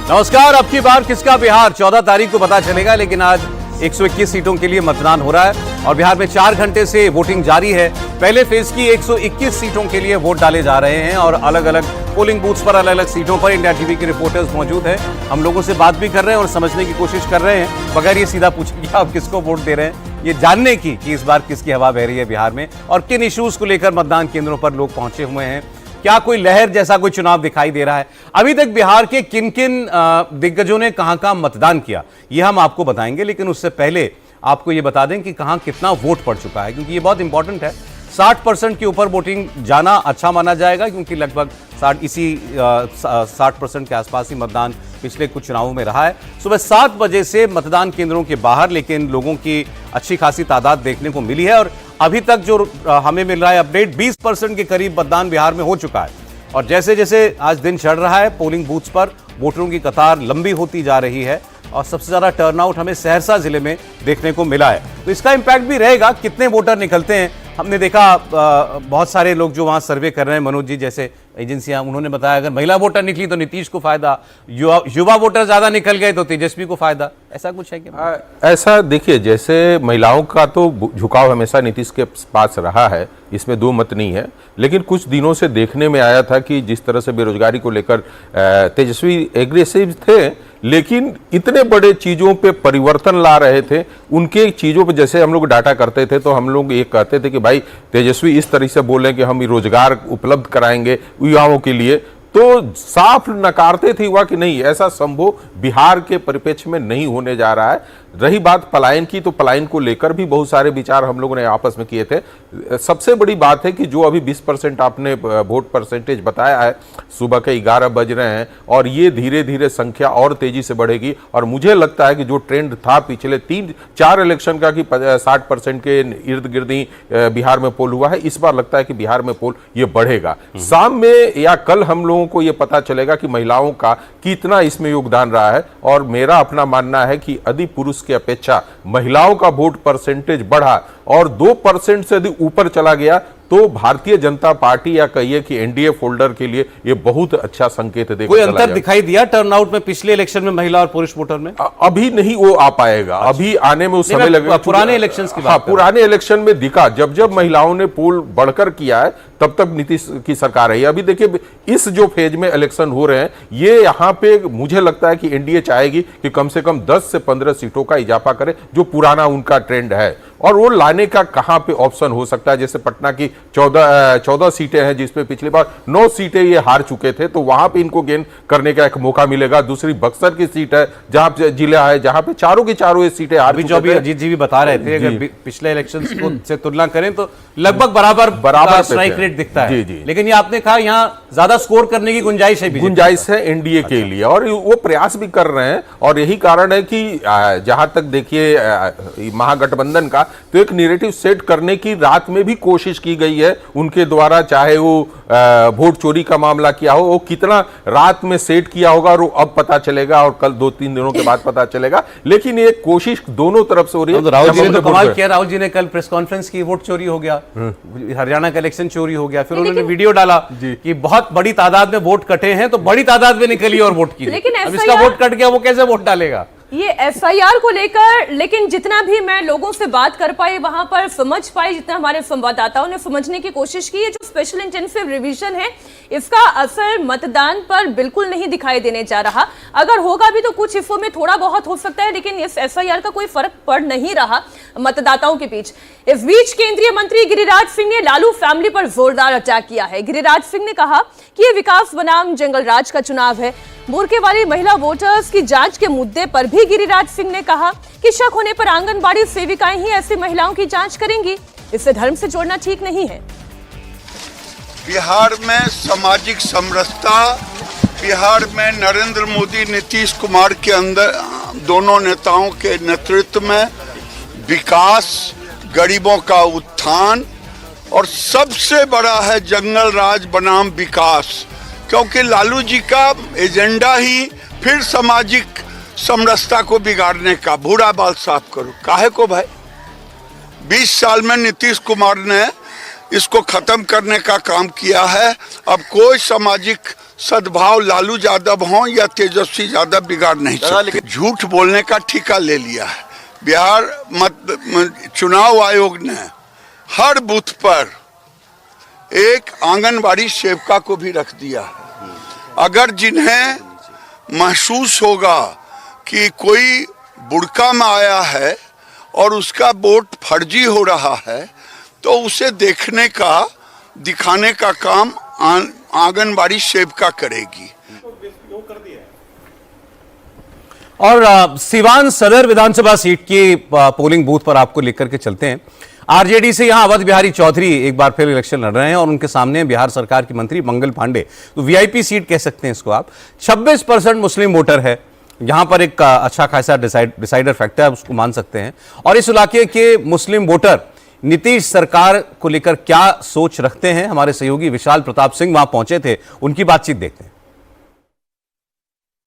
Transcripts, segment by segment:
नमस्कार। अब की बार किसका बिहार 14 तारीख को पता चलेगा, लेकिन आज 121 सीटों के लिए मतदान हो रहा है और बिहार में 4 घंटे से वोटिंग जारी है। पहले फेज की 121 सीटों के लिए वोट डाले जा रहे हैं और अलग अलग पोलिंग बूथ्स पर अलग अलग सीटों पर इंडिया टीवी के रिपोर्टर्स मौजूद हैं। हम लोगों से बात भी कर रहे हैं और समझने की कोशिश कर रहे हैं, बगैर ये सीधा पूछे कि आप किसको वोट दे रहे हैं, ये जानने की कि इस बार किसकी हवा बह रही है बिहार में और किन इश्यूज को लेकर मतदान केंद्रों पर लोग पहुंचे हुए हैं। क्या कोई लहर जैसा कोई चुनाव दिखाई दे रहा है? अभी तक बिहार के किन किन दिग्गजों ने कहां कहां मतदान किया, यह हम आपको बताएंगे, लेकिन उससे पहले आपको यह बता दें कि कहां कितना वोट पड़ चुका है, क्योंकि यह बहुत इंपॉर्टेंट है। 60% के ऊपर वोटिंग जाना अच्छा माना जाएगा, क्योंकि लगभग 60% के आसपास ही मतदान पिछले कुछ चुनावों में रहा है। सुबह 7 बजे से मतदान केंद्रों के बाहर लेकिन लोगों की अच्छी खासी तादाद देखने को मिली है और अभी तक जो हमें मिल रहा है अपडेट, 20% के करीब मतदान बिहार में हो चुका है। और जैसे जैसे आज दिन चढ़ रहा है, पोलिंग बूथ्स पर वोटरों की कतार लंबी होती जा रही है और सबसे ज्यादा टर्नआउट हमें सहरसा जिले में देखने को मिला है। तो इसका इंपैक्ट भी रहेगा, कितने वोटर निकलते हैं। हमने देखा बहुत सारे लोग जो वहां सर्वे कर रहे हैं, मनोज जी जैसे एजेंसियां, उन्होंने बताया अगर महिला वोटर निकली तो नीतीश को फायदा, युवा वोटर ज्यादा निकल गए तो तेजस्वी को फायदा। ऐसा कुछ है क्या? ऐसा देखिए, जैसे महिलाओं का तो झुकाव हमेशा नीतीश के पास रहा है, इसमें दो मत नहीं है, लेकिन कुछ दिनों से देखने में आया था कि जिस तरह से बेरोजगारी को लेकर तेजस्वी एग्रेसिव थे, लेकिन इतने बड़े चीजों पे परिवर्तन ला रहे थे। उनके चीजों पे जैसे हम लोग डाटा करते थे तो हम लोग ये कहते थे कि भाई तेजस्वी इस तरह से बोलें कि हम रोजगार उपलब्ध कराएंगे युवाओं के लिए, तो साफ नकारते थे हुआ कि नहीं, ऐसा संभव बिहार के परिप्रेक्ष्य में नहीं होने जा रहा है। रही बात पलायन की, तो पलायन को लेकर भी बहुत सारे विचार हम लोगों ने आपस में किए थे। सबसे बड़ी बात है कि जो अभी 20% आपने वोट परसेंटेज बताया है, सुबह के 11 बज रहे हैं और ये धीरे धीरे संख्या और तेजी से बढ़ेगी। और मुझे लगता है कि जो ट्रेंड था पिछले 3-4 इलेक्शन का कि 60% के इर्द गिर्द ही बिहार में पोल हुआ है, इस बार लगता है कि बिहार में पोल ये बढ़ेगा। शाम में या कल हम लोगों को ये पता चलेगा कि महिलाओं का कितना इसमें योगदान रहा है। और मेरा अपना मानना है कि यदि पुरुष की अपेक्षा महिलाओं का वोट परसेंटेज बढ़ा और 2% से यदि ऊपर चला गया तो भारतीय जनता पार्टी या कहिए कि एनडीए फोल्डर के लिए यह बहुत अच्छा संकेत देगा। कोई अंतर दिखाई दिया टर्नआउट में पिछले इलेक्शन में महिला और पुरुष वोटर में? अभी नहीं वो आ पाएगा। अच्छा। अभी आने में उस समय लगेगा। पुराने इलेक्शन की बात, पुराने इलेक्शन में दिखा, जब जब महिलाओं ने पोल बढ़कर किया है तब तक नीतीश की सरकार है। अभी देखिए इस जो फेज में इलेक्शन हो रहे हैं, ये यहाँ पे मुझे लगता है कि एनडीए चाहेगी कि कम से कम 10 से 15 सीटों का इजाफा करे, जो पुराना उनका ट्रेंड है। और वो लाने का कहां पे ऑप्शन हो सकता है, जैसे पटना की 14 सीटें हैं जिसमें पिछली बार 9 सीटें ये हार चुके थे, तो वहां पे इनको गेन करने का एक मौका मिलेगा। दूसरी बक्सर की सीट है जहां जिला है जहां पे चारों की चारों ये सीटें हार चुके थे। अभी अजीत जी भी बता रहे थे, अगर पिछले इलेक्शन से तुलना करें तो लगभग बराबर स्ट्राइक रेट दिखता है। जी। लेकिन ये आपने कहा यहाँ ज्यादा स्कोर करने की गुंजाइश है एनडीए के लिए, और वो प्रयास भी कर रहे हैं। और यही कारण है कि जहां तक देखिए महागठबंधन का तो एक नैरेटिव सेट करने की रात में भी कोशिश की गई है उनके द्वारा, चाहे वो वोट चोरी का मामला किया हो, वो कितना रात में सेट किया होगा और वो अब पता चलेगा और कल 2-3 दिनों के बाद पता चलेगा। लेकिन ये कोशिश दोनों तरफ से हो रही है। राहुल जी ने तो कमाल किया, राहुल जी ने कल प्रेस कॉन्फ्रेंस की, वोट चोरी हो गया, हरियाणा का इलेक्शन चोरी हो गया, फिर उन्होंने वीडियो डाला कि बहुत बड़ी तादाद में वोट कटे हैं, तो बड़ी तादाद में निकली और वोट की। अब इसका वोट कट गया, वो कैसे वोट डालेगा? ये एफआईआर को लेकर, लेकिन जितना भी मैं लोगों से बात कर पाई, वहां पर समझ पाई, जितना हमारे संवाददाताओं ने समझने की कोशिश की, ये जो स्पेशल इंटेंसिव रिवीजन है इसका असर मतदान पर बिल्कुल नहीं दिखाई देने जा रहा। अगर होगा भी तो कुछ हिस्सों में थोड़ा बहुत हो सकता है, लेकिन इस एफआईआर का कोई फर्क पड़ नहीं रहा मतदाताओं के बीच। इस बीच केंद्रीय मंत्री गिरिराज सिंह ने लालू फैमिली पर जोरदार अटैक किया है। गिरिराज सिंह ने कहा कि यह विकास बनाम जंगल राज का चुनाव है। बुर्के वाली महिला वोटर्स की जांच के मुद्दे पर भी गिरिराज सिंह ने कहा कि शक होने पर आंगनबाड़ी सेविकाएं ही ऐसी महिलाओं की जांच करेंगी, इसे धर्म से जोड़ना ठीक नहीं है। बिहार में सामाजिक समरसता, बिहार में नरेंद्र मोदी नीतीश कुमार के अंदर दोनों नेताओं के नेतृत्व में विकास, गरीबों का उत्थान और सबसे बड़ा है जंगल राज बनाम विकास, क्योंकि लालू जी का एजेंडा ही फिर सामाजिक समरसता को बिगाड़ने का। भूरा बाल साफ करो, काहे को भाई? 20 साल में नीतीश कुमार ने इसको खत्म करने का काम किया है। अब कोई सामाजिक सद्भाव लालू यादव हो या तेजस्वी यादव बिगाड़ नहीं सकते। झूठ बोलने का ठेका ले लिया है। बिहार चुनाव आयोग ने हर बूथ पर एक आंगनबाड़ी सेविका को भी रख दिया है। अगर जिन्हें महसूस होगा कि कोई बुड़का में आया है और उसका वोट फर्जी हो रहा है, तो उसे देखने का, दिखाने का काम आंगनबाड़ी सेविका करेगी। और सीवान सदर विधानसभा सीट की पोलिंग बूथ पर आपको लेकर के चलते हैं। आरजेडी से यहां अवध बिहारी चौधरी एक बार फिर इलेक्शन लड़ रहे हैं और उनके सामने बिहार सरकार की मंत्री मंगल पांडे। तो वीआईपी सीट कह सकते हैं इसको आप। 26% मुस्लिम वोटर है यहां पर, एक अच्छा खासा डिसाइडर फैक्टर है, उसको मान सकते हैं। और इस इलाके के मुस्लिम वोटर नीतीश सरकार को लेकर क्या सोच रखते हैं, हमारे सहयोगी विशाल प्रताप सिंह वहां पहुंचे थे, उनकी बातचीत देखते हैं।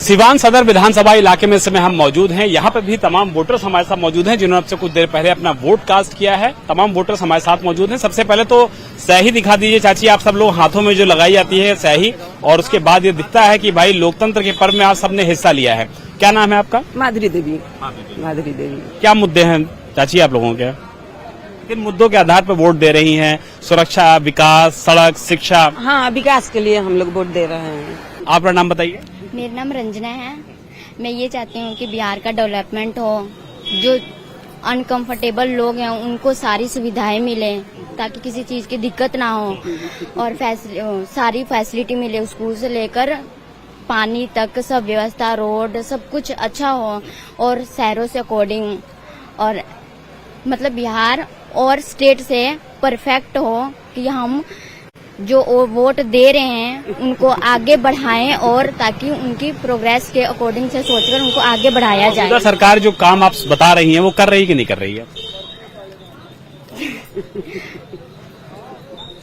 सीवान सदर विधानसभा इलाके में इस समय हम मौजूद हैं। यहाँ पे भी तमाम वोटर्स हमारे साथ मौजूद हैं जिन्होंने अब से कुछ देर पहले अपना वोट कास्ट किया है। तमाम वोटर्स हमारे साथ मौजूद हैं। सबसे पहले तो स्याही दिखा दीजिए चाची, आप सब लोग हाथों में जो लगाई जाती है स्याही, और उसके बाद ये दिखता है कि भाई लोकतंत्र के पर्व में आप सबने हिस्सा लिया है। क्या नाम है आपका? माधुरी देवी। माधुरी देवी। क्या मुद्दे हैं चाची आप लोगों के? किन मुद्दों के आधार पर वोट दे रही हैं? सुरक्षा, विकास, सड़क, शिक्षा? हाँ, विकास के लिए हम लोग वोट दे रहे हैं। आपका नाम बताइए। मेरा नाम रंजना है। मैं ये चाहती हूँ कि बिहार का डेवलपमेंट हो, जो अनकंफर्टेबल लोग हैं उनको सारी सुविधाएं मिले ताकि किसी चीज की दिक्कत ना हो, और सारी फैसिलिटी मिले, स्कूल से लेकर पानी तक सब व्यवस्था, रोड सब कुछ अच्छा हो, और शहरों से अकॉर्डिंग, और मतलब बिहार और स्टेट से परफेक्ट हो कि हम जो वोट दे रहे हैं उनको आगे बढ़ाएं, और ताकि उनकी प्रोग्रेस के अकॉर्डिंग से सोचकर उनको आगे बढ़ाया जाए। सरकार जो काम आप बता रही है वो कर रही कि नहीं कर रही है?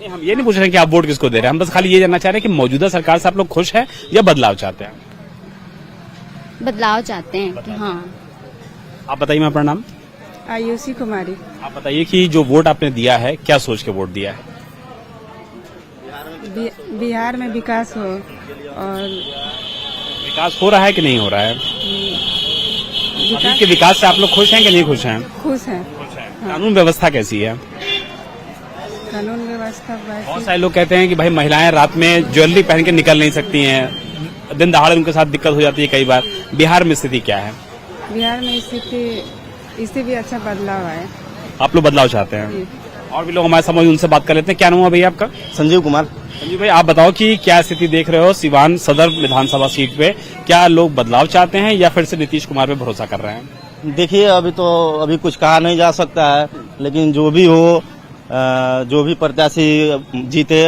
हम ये नहीं पूछ रहे कि आप वोट किसको दे रहे हैं, हम बस खाली ये जानना चाह रहे हैं कि मौजूदा सरकार से आप लोग खुश हैं या बदलाव चाहते हैं? बदलाव चाहते हैं कि हाँ। आप बताइए। मैं अपना नाम? आयुषी कुमारी। आप बताइए कि जो वोट आपने दिया है क्या सोच के वोट दिया है? बिहार में विकास हो, और विकास हो रहा है कि नहीं हो रहा है? अभी के विकास से आप लोग खुश हैं कि नहीं खुश हैं? खुश हैं। कानून व्यवस्था कैसी है? कानून व्यवस्था बहुत सारे लोग कहते हैं कि भाई महिलाएं रात में ज्वेलरी पहन के निकल नहीं सकती हैं, दिन दहाड़े उनके साथ दिक्कत हो जाती है कई बार। बिहार में स्थिति क्या है? बिहार में स्थिति इससे भी अच्छा बदलाव है। आप लोग बदलाव चाहते हैं? और भी लोग हमारे समझ, उनसे बात कर लेते हैं। क्या नाम है भैया आपका? संजीव कुमार। संजीव भाई, आप बताओ कि क्या स्थिति देख रहे हो सीवान सदर विधानसभा सीट पे? क्या लोग बदलाव चाहते हैं या फिर से नीतीश कुमार पे भरोसा कर रहे हैं? देखिए, अभी कुछ कहा नहीं जा सकता है, लेकिन जो भी हो, जो भी प्रत्याशी जीते,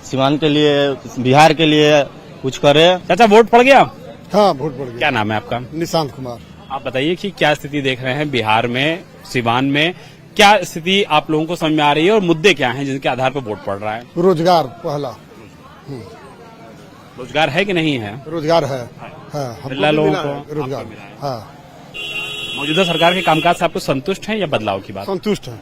सीवान के लिए, बिहार के लिए कुछ करे। चाचा वोट पड़ गया? हाँ, वोट पड़ गया। क्या नाम है आपका? निशांत कुमार। आप बताइए कि क्या स्थिति देख रहे हैं बिहार में, सीवान में? क्या स्थिति आप लोगों को समझ में आ रही है और मुद्दे क्या हैं जिनके आधार पर वोट पड़ रहा है? रोजगार पहला। रोजगार है कि नहीं है? रोजगार है। मिला लोगों को रोजगार। हाँ। मौजूदा सरकार के कामकाज से आपको संतुष्ट हैं या बदलाव की बात? संतुष्ट है।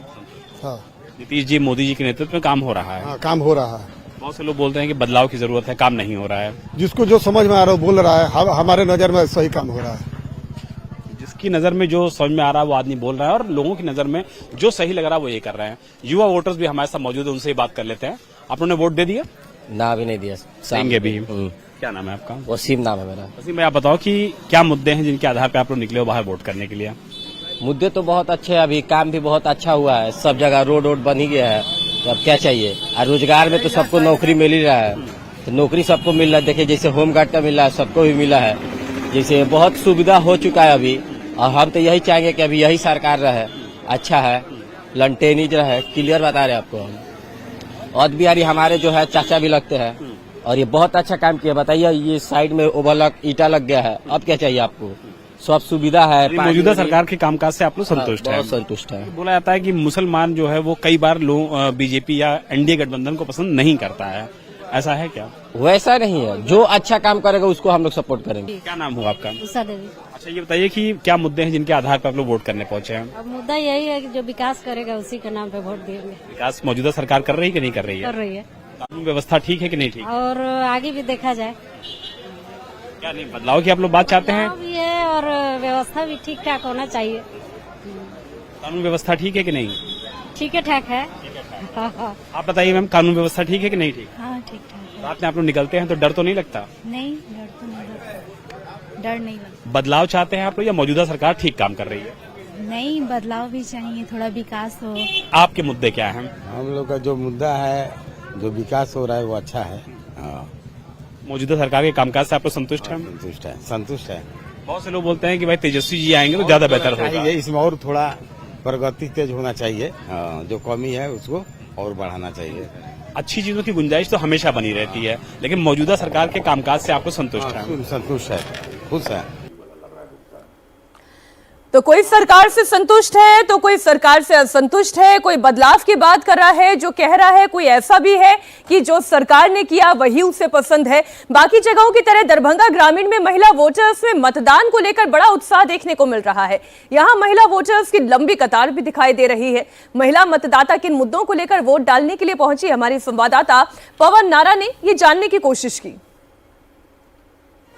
हाँ। नीतीश जी, मोदी जी के नेतृत्व में काम हो रहा है। हाँ, काम हो रहा है। बहुत से लोग बोलते हैं कि बदलाव की जरूरत है, काम नहीं हो रहा है। जिसको जो समझ में आ रहा है बोल रहा है। हमारे नजर में सही काम हो रहा है। जिसकी नजर में जो समझ में आ रहा है वो आदमी बोल रहा है, और लोगों की नजर में जो सही लग रहा है वो ये कर रहे हैं। युवा वोटर्स भी हमारे साथ मौजूद है, उनसे ही बात कर लेते हैं। आप लोगों ने वोट दे दिया? ना, अभी नहीं दिया। देंगे भी। क्या नाम है आपका? वसीम नाम है मेरा। वसीम भाई, आप बताओ कि क्या मुद्दे हैं जिनके आधार पर आप लोग निकले हो बाहर वोट करने के लिए? मुद्दे तो बहुत अच्छे हैं, अभी काम भी बहुत अच्छा हुआ है, सब जगह रोड बन ही गया है, तो अब क्या चाहिए। और रोजगार में तो सबको नौकरी मिल ही रहा है, तो नौकरी सबको मिल रहा है। देखिए, जैसे होमगार्ड का मिला है, सबको भी मिला है। जैसे बहुत सुविधा हो चुका है अभी, और हम तो यही चाहेंगे कि अभी यही सरकार रहे, अच्छा है, लंटेनीज रहे। क्लियर बता रहे आपको हम। अवध बिहारी हमारे जो है चाचा भी लगते हैं, और ये बहुत अच्छा काम किया। बताइए, ये साइड में ओवरलॉक ईटा लग गया है, अब क्या चाहिए आपको? सब सुविधा है। मौजूदा सरकार के कामकाज से आप लोग संतुष्ट हैं? बहुत संतुष्ट है। बोला जाता है कि मुसलमान जो है वो कई बार लोग बीजेपी या एनडीए गठबंधन को पसंद नहीं करता है। ऐसा है क्या? वैसा नहीं है, जो अच्छा काम करेगा उसको हम लोग सपोर्ट करेंगे। क्या नाम हुआ आपका? उषा देवी। अच्छा, ये बताइए कि क्या मुद्दे हैं जिनके आधार पर आप लोग वोट करने पहुंचे हैं? अब मुद्दा यही है कि जो विकास करेगा उसी के नाम पे वोट देंगे। विकास मौजूदा सरकार कर रही है कि नहीं कर रही है? कर रही है कानून व्यवस्था ठीक है कि नहीं ठीक? और आगे भी देखा जाए। क्या नहीं बदलाव की आप लोग बात चाहते हैं? भी है और व्यवस्था भी ठीक ठाक होना चाहिए। कानून व्यवस्था ठीक है कि नहीं? ठीक है ठाक है। हाँ आप बताइए मैम, कानून व्यवस्था ठीक है कि नहीं ठीक? हाँ ठीक ठाक है। रात में आप लोग निकलते हैं तो डर तो नहीं लगता? नहीं डर तो नहीं लगता, डर नहीं लगता। बदलाव चाहते हैं आप लोग या मौजूदा सरकार ठीक काम कर रही है? नहीं बदलाव भी चाहिए, थोड़ा विकास हो। आपके मुद्दे क्या हैं? हम लोग का जो मुद्दा है, जो विकास हो रहा है वो अच्छा है। मौजूदा सरकार के कामकाज से आप लोग संतुष्ट हैं? संतुष्ट है। बहुत से लोग बोलते हैं कि भाई तेजस्वी जी आएंगे तो ज्यादा बेहतर होगा। इसमें और थोड़ा प्रगति तेज होना चाहिए। जो कमी है उसको और बढ़ाना चाहिए। अच्छी चीजों की गुंजाइश तो हमेशा बनी रहती है, लेकिन मौजूदा सरकार के कामकाज से आपको संतुष्ट है? संतुष्ट है, खुश है। तो कोई सरकार से संतुष्ट है तो कोई सरकार से असंतुष्ट है, कोई बदलाव की बात कर रहा है जो कह रहा है, कोई ऐसा भी है कि जो सरकार ने किया वही उसे पसंद है। बाकी जगहों की तरह दरभंगा ग्रामीण में महिला वोटर्स में मतदान को लेकर बड़ा उत्साह देखने को मिल रहा है। यहां महिला वोटर्स की लंबी कतार भी दिखाई दे रही है। महिला मतदाता किन मुद्दों को लेकर वोट डालने के लिए पहुंची, हमारी संवाददाता पवन नारा ने ये जानने की कोशिश की।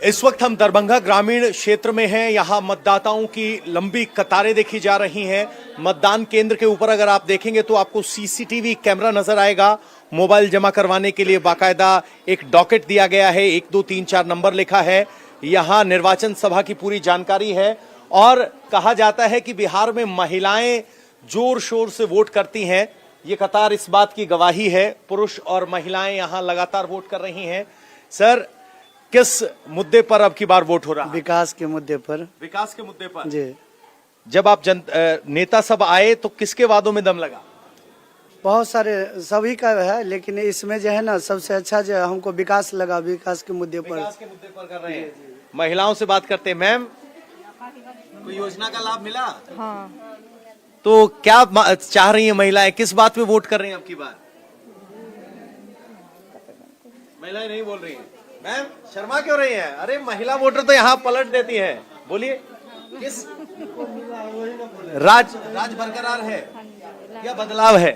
इस वक्त हम दरभंगा ग्रामीण क्षेत्र में हैं। यहाँ मतदाताओं की लंबी कतारें देखी जा रही हैं। मतदान केंद्र के ऊपर अगर आप देखेंगे तो आपको सीसीटीवी कैमरा नजर आएगा। मोबाइल जमा करवाने के लिए बाकायदा एक डॉकेट दिया गया है, 1 2 3 4 नंबर लिखा है। यहाँ निर्वाचन सभा की पूरी जानकारी है और कहा जाता है कि बिहार में महिलाएं जोर शोर से वोट करती हैं। ये कतार इस बात की गवाही है। पुरुष और महिलाएं यहाँ लगातार वोट कर रही हैं। सर, किस मुद्दे पर अब की बार वोट हो रहा है? विकास के मुद्दे पर। विकास के मुद्दे पर जी। जब आप नेता सब आए तो किसके वादों में दम लगा? बहुत सारे सभी का है, लेकिन इसमें जो है ना सबसे अच्छा जो हमको विकास लगा। विकास के मुद्दे पर। विकास के मुद्दे पर कर रहे हैं। महिलाओं से बात करते हैं। मैम, कोई योजना का लाभ मिला? हाँ। तो क्या चाह रही है महिलाएं, किस बात पे वोट कर रही हैं अब की बार? महिलाएं नहीं बोल रही हैं। मैम, शर्मा क्यों रही हैं? अरे महिला वोटर तो यहाँ पलट देती हैं। बोलिए, किस राज बरकरार है या बदलाव है?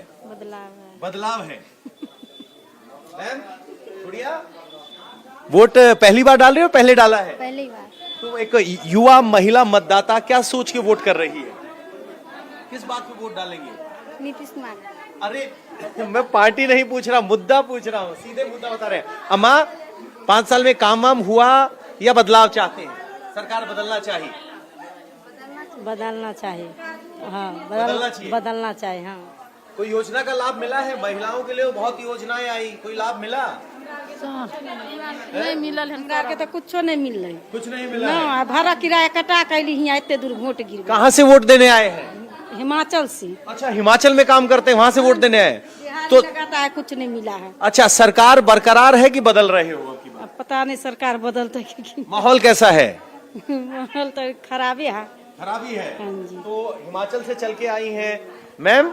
बदलाव है। मैम, गुड़िया, वोट पहली बार डाल रही हो, पहले डाला है? पहली बार। तो एक युवा महिला मतदाता क्या सोच के वोट कर रही है? किस बात पे वोट डालेंगे? नीतीश कुमार। अरे मैं पार्टी नहीं पूछ रहा, मुद्दा पूछ रहा हूँ। सीधे मुद्दा बता रहे हैं। अम्मा, 5 साल में काम वाम हुआ या बदलाव चाहते हैं? सरकार बदलना चाहिए। बदलना चाहिए। हाँ बदलना चाहिए। बदलना चाहिए। हाँ। कोई योजना का लाभ मिला है? महिलाओं के लिए बहुत योजनाएं आई, कोई लाभ मिला? नहीं मिलल है के तो कुछ नहीं मिल रही। कुछ नहीं मिला है। भाड़ा किराया कटा कैली यहाँ इतने दूर वोट गिर। कहाँ से वोट देने आए हैं? हिमाचल से। अच्छा, हिमाचल में काम करते हैं, वहाँ से वोट देने आए। तो है कुछ नहीं मिला है। अच्छा, सरकार बरकरार है कि बदल रहे हो? पता नहीं, सरकार बदलते। माहौल कैसा है? माहौल तो खराबी है। खराबी है। हाँ जी। तो हिमाचल से चल के आई हैं। मैम,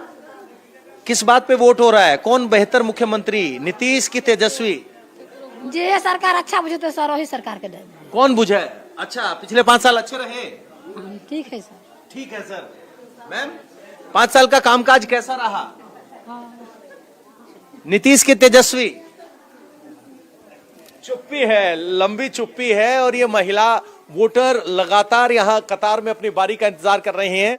किस बात पे वोट हो रहा है? कौन बेहतर मुख्यमंत्री, नीतीश की तेजस्वी? जे सरकार अच्छा बुझे तो सर वही सरकार के दे। कौन बुझे? अच्छा, पिछले 5 साल अच्छे रहे? ठीक है सर। ठीक है सर। मैम, 5 साल का कामकाज कैसा रहा? नीतीश की तेजस्वी? चुप्पी है, लंबी चुप्पी है। और ये महिला वोटर लगातार यहाँ कतार में अपनी बारी का इंतजार कर रहे हैं।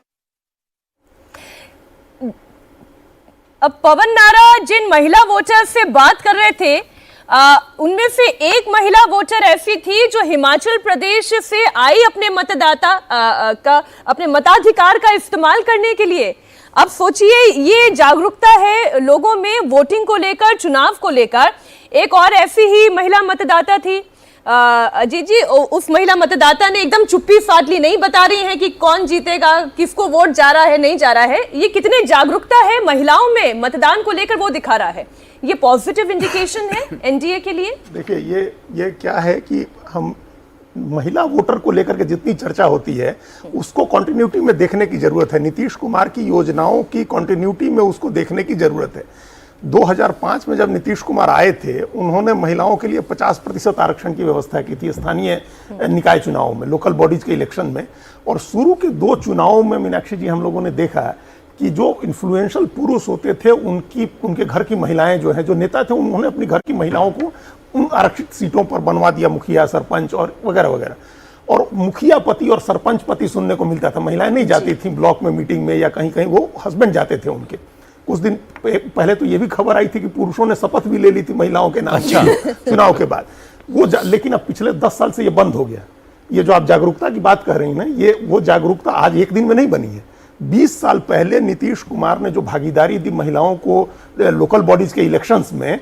अब पवन नारा जिन महिला वोटर से बात कर रहे थे, उनमें से एक महिला वोटर ऐसी थी जो हिमाचल प्रदेश से आई अपने अपने मताधिकार का इस्तेमाल करने के लिए। अब सोचिए, ये जागरूकता है लोगों में वोटिंग को लेकर, चुनाव को लेकर। एक और ऐसी ही महिला मतदाता थी। जी, उस महिला मतदाता ने एकदम चुप्पी साध ली, नहीं बता रही हैं कि कौन जीतेगा, किसको वोट जा रहा है, नहीं जा रहा है। ये कितने जागरूकता है महिलाओं में मतदान को लेकर, वो दिखा रहा है। ये पॉजिटिव इंडिकेशन है एनडीए के लिए। देखिए, ये क्या है कि हम महिला वोटर को लेकर के जितनी चर्चा होती है उसको कंटिन्यूटी में देखने की जरूरत है। नीतीश कुमार की योजनाओं की कंटिन्यूटी में उसको देखने की जरूरत है। 2005 में जब नीतीश कुमार आए थे, उन्होंने महिलाओं के लिए 50% आरक्षण की व्यवस्था की थी स्थानीय निकाय चुनावों में, लोकल बॉडीज के इलेक्शन में। और शुरू के 2 चुनावों में मीनाक्षी जी हम लोगों ने देखा कि जो इन्फ्लुएंशियल पुरुष होते थे, उनके घर की महिलाएं जो है, जो नेता थे, उन्होंने अपनी घर की महिलाओं को उन आरक्षित सीटों पर बनवा दिया, मुखिया, सरपंच और वगैरह वगैरह। और मुखिया पति और सरपंच पति सुनने को मिलता था, महिलाएं नहीं जाती थी ब्लॉक में मीटिंग में या कहीं कहीं, वो हस्बैंड जाते थे उनके। कुछ दिन पहले तो ये भी खबर आई थी कि पुरुषों ने शपथ भी ले ली थी महिलाओं के नाम चुनाव के बाद वो लेकिन अब पिछले 10 साल से ये बंद हो गया। ये जो आप जागरूकता की बात कर रही हैं, ये वो जागरूकता आज एक दिन में नहीं बनी है। 20 साल पहले नीतीश कुमार ने जो भागीदारी दी महिलाओं को लोकल बॉडीज के इलेक्शंस में,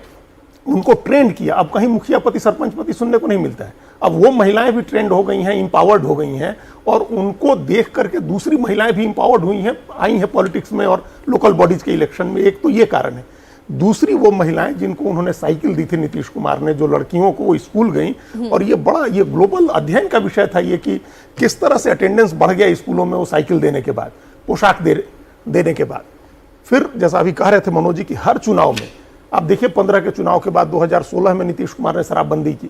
उनको ट्रेंड किया। अब कहीं मुखिया पति सरपंच पति सुनने को नहीं मिलता है। अब वो महिलाएं भी ट्रेंड हो गई हैं, इंपावर्ड हो गई हैं, और उनको देख करके दूसरी महिलाएं भी इंपावर्ड हुई हैं, आई हैं पॉलिटिक्स में और लोकल बॉडीज के इलेक्शन में। एक तो ये कारण है। दूसरी वो महिलाएं जिनको उन्होंने साइकिल दी थी नीतीश कुमार ने, जो लड़कियों को वो स्कूल गई, और ये ग्लोबल अध्ययन का विषय था ये कि किस तरह से अटेंडेंस बढ़ गया स्कूलों में वो साइकिल देने के बाद, पोशाक देने के बाद। फिर जैसा अभी कह रहे थे मनोज जी की हर चुनाव में आप देखिए, 15 के चुनाव के बाद 2016 में नीतीश कुमार ने शराबबंदी की।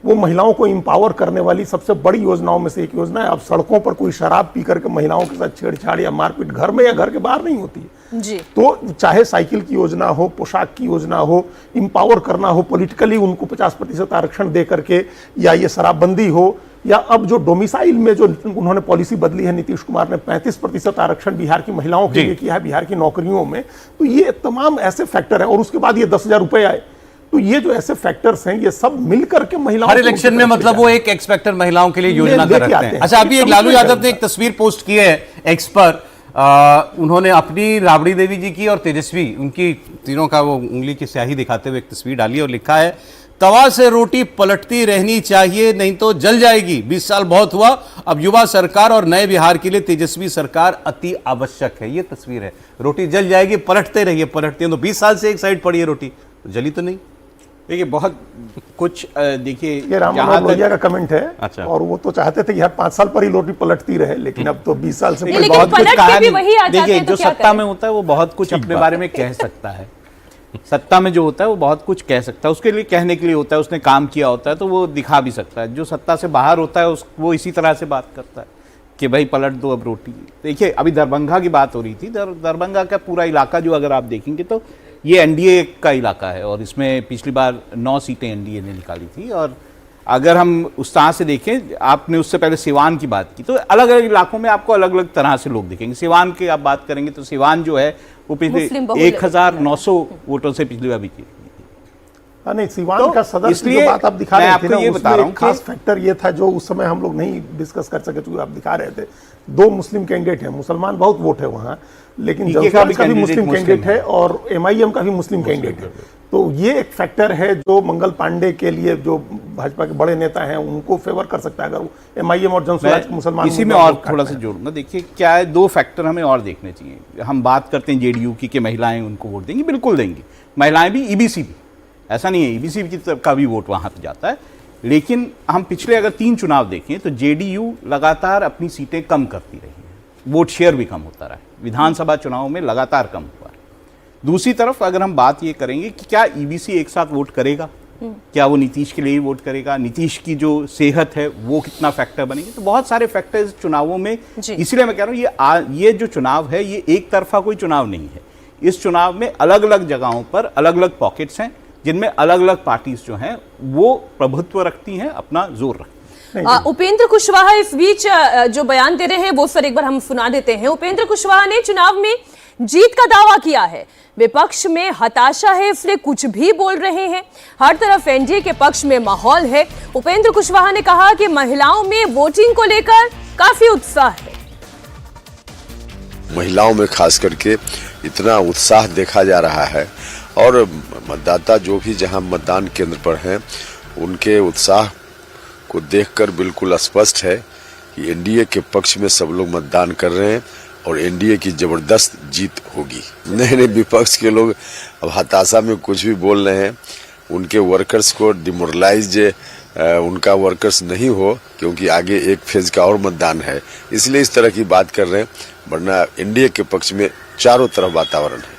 वो महिलाओं को इंपावर करने वाली सबसे बड़ी योजनाओं में से एक योजना है। अब सड़कों पर कोई शराब पी करके महिलाओं के साथ छेड़छाड़ या मारपीट घर में या घर के बाहर नहीं होती है जी। तो चाहे साइकिल की योजना हो, पोशाक की योजना हो, इंपावर करना हो पॉलिटिकली, उनको 50% आरक्षण दे करके, या ये शराबबंदी हो, या अब जो डोमिसाइल में जो उन्होंने पॉलिसी बदली है नीतीश कुमार ने, 35% आरक्षण बिहार की महिलाओं के लिए किया है बिहार की नौकरियों में। तो ये तमाम ऐसे फैक्टर हैं, और उसके बाद ये 10,000 रुपए आए। तो ये जो ऐसे फैक्टर्स हैं, ये सब मिलकर के महिलाओं हर इलेक्शन में मतलब वो एक एक्स फैक्टर महिलाओं के लिए योजना कर रखते हैं। अच्छा, अभी एक लालू यादव ने एक तस्वीर पोस्ट की है एक्स पर, उन्होंने अपनी राबड़ी देवी जी की और तेजस्वी, उनकी तीनों का वो उंगली की स्याही दिखाते हुए एक तस्वीर डाली और लिखा है, तवा से रोटी पलटती रहनी चाहिए नहीं तो जल जाएगी। 20 साल बहुत हुआ, अब युवा सरकार और नए बिहार के लिए तेजस्वी सरकार अति आवश्यक है। ये तस्वीर है, रोटी जल जाएगी, पलटते रहिए, पलटते हैं। तो 20 साल से एक साइड पड़ी है रोटी, तो जली तो नहीं। देखिए बहुत कुछ, देखिए ये राम मनोहर लोहिया का कमेंट है। अच्छा। और वो तो चाहते थे कि हर 5 साल पर ही रोटी पलटती रहे, लेकिन अब तो 20 साल से बहुत कुछ कहा नहीं। देखिए जो सत्ता में होता है वो बहुत कुछ अपने बारे में कह सकता है। सत्ता में जो होता है वो बहुत कुछ कह सकता है, उसके लिए कहने के लिए होता है, उसने काम किया होता है तो वो दिखा भी सकता है। जो सत्ता से बाहर होता है वो इसी तरह से बात करता है कि भाई पलट दो अब रोटी। देखिए अभी दरभंगा की बात हो रही थी, दरभंगा का पूरा इलाका जो अगर आप देखेंगे तो ये एनडीए का इलाका है, और इसमें पिछली बार 9 सीटें एनडीए ने निकाली थी। और अगर हम उस तरह से देखें, आपने उससे पहले सिवान की बात की, तो अलग अलग इलाकों में आपको अलग अलग तरह से लोग दिखेंगे। सिवान की आप बात करेंगे तो सिवान जो है वो पिछले 1900 वोटों से पिछली बार भी की। नहीं, सिवान का सदर की जो बात आप दिखा रहे थे ना, उसमें खास फैक्टर ये था जो उस समय हम लोग नहीं डिस्कस कर सके, जो आप दिखा रहे थे। 2 मुस्लिम कैंडिडेट हैं, मुसलमान बहुत वोट है वहाँ, लेकिन जनता का भी मुस्लिम कैंडिडेट है और एमआईएम का भी मुस्लिम कैंडिडेट है। तो ये एक फैक्टर है जो मंगल पांडे के लिए, जो भाजपा के बड़े नेता हैं, उनको फेवर कर सकता है अगर एमआईएम और जनसुराज मुसलमान। इसी में और थोड़ा सा जोड़ूंगा। देखिए क्या है, 2 फैक्टर हमें और देखने चाहिए। हम बात करते हैं जेडीयू की कि महिलाएं उनको वोट देंगी, बिल्कुल देंगी। महिलाएं भी, ईबीसी भी, ऐसा नहीं है, ईबीसी की तरफ का भी वोट वहां पर जाता है। लेकिन हम पिछले अगर 3 चुनाव देखें तो जेडीयू लगातार अपनी सीटें कम करती रही है, वोट शेयर भी कम होता रहा है, विधानसभा चुनाव में लगातार कम हुआ है। दूसरी तरफ अगर हम बात ये करेंगे कि क्या ईबीसी एक साथ वोट करेगा, क्या वो नीतीश के लिए ही वोट करेगा, नीतीश की जो सेहत है वो कितना फैक्टर बनेगी, तो बहुत सारे फैक्टर्स चुनावों में। इसलिए मैं कह रहा हूँ ये जो चुनाव है ये एक तरफा कोई चुनाव नहीं है। इस चुनाव में अलग अलग जगहों पर अलग अलग पॉकेट्स हैं जिनमें अलग अलग पार्टीज जो हैं वो प्रभुत्व रखती हैं, अपना जोर रखती हैं। उपेंद्र कुशवाहा इस बीच जो बयान दे रहे हैं वो सर एक बार हम सुना देते हैं। उपेंद्र कुशवाहा ने चुनाव में जीत का दावा किया है, विपक्ष में हताशा है इसलिए कुछ भी बोल रहे हैं, हर तरफ एनडीए के पक्ष में माहौल है। उपेंद्र कुशवाहा ने कहा कि महिलाओं में वोटिंग को लेकर काफी उत्साह है। महिलाओं में खास करके इतना उत्साह देखा जा रहा है, और मतदाता जो भी जहां मतदान केंद्र पर हैं उनके उत्साह को देखकर बिल्कुल स्पष्ट है कि एनडीए के पक्ष में सब लोग मतदान कर रहे हैं और एनडीए की जबरदस्त जीत होगी। नए विपक्ष के लोग अब हताशा में कुछ भी बोल रहे हैं, उनके वर्कर्स को डिमोरलाइज उनका वर्कर्स नहीं हो, क्योंकि आगे एक फेज का और मतदान है, इसलिए इस तरह की बात कर रहे हैं। वरना एनडीए के पक्ष में चारों तरफ वातावरण है।